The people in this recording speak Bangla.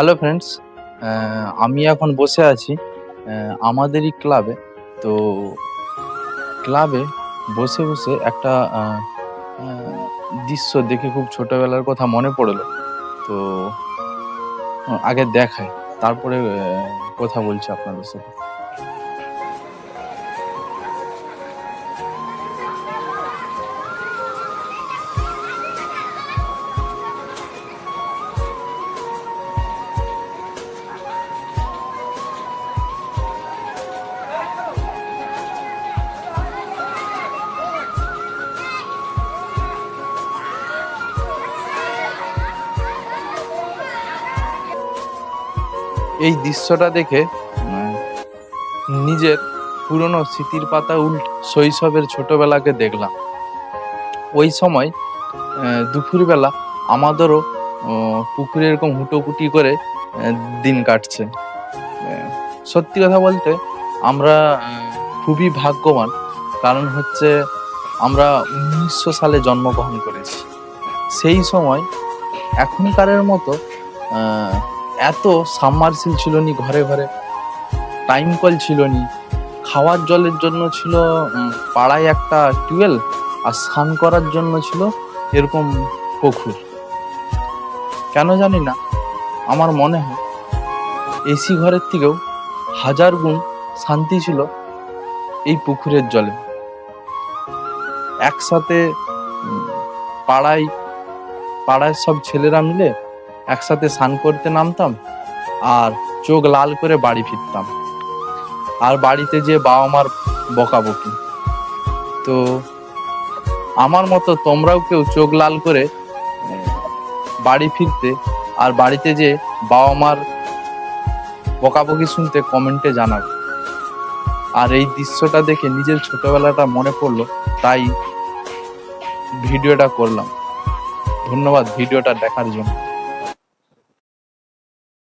হ্যালো ফ্রেন্ডস, আমি এখন বসে আছি আমাদেরই ক্লাবে। তো ক্লাবে বসে বসে একটা দৃশ্য দেখে খুব ছোটবেলার কথা মনে পড়লো। তো আগে দেখাই, তারপরে কথা বলছি আপনাদের সাথে। এই দৃশ্যটা দেখে নিজের পুরনো স্মৃতির পাতা শৈশবের ছোটবেলাকে দেখলাম। ওই সময় দুপুরবেলা আমাদেরও পুকুরে এরকম হুটোপুটি করে দিন কাটছে। সত্যি কথা বলতে আমরা খুবই ভাগ্যবান, কারণ হচ্ছে আমরা 1900 সালে জন্মগ্রহণ করেছি। সেই সময় এখনকারের মতো এত সাবমার্সিবল ছিল নি, ঘরে ঘরে টাইম কল ছিল নি, খাওয়ার জলের জন্য ছিল পাড়ায় একটা টিউবওয়েল, আর স্নান করার জন্য ছিল এরকম পুকুর। কেন জানি না, আমার মনে হয় এসি ঘরের থেকেও 1000 গুণ শান্তি ছিল এই পুকুরের জলে। একসাথে পাড়ায় সব ছেলেরা মিলে একসাথে স্নান করতে নামতাম, আর চোখ লাল করে বাড়ি ফিরতাম, আর বাড়িতে যে বাবা মার বকাবকি। তো আমার মতো তোমরাও কেউ চোখ লাল করে বাড়ি ফিরতে আর বাড়িতে যে বাবা মার বকাবকি শুনতে কমেন্টে জানাবে। আর এই দৃশ্যটা দেখে নিজের ছোটবেলাটা মনে পড়লো, তাই ভিডিওটা করলাম। ধন্যবাদ ভিডিওটা দেখার জন্য।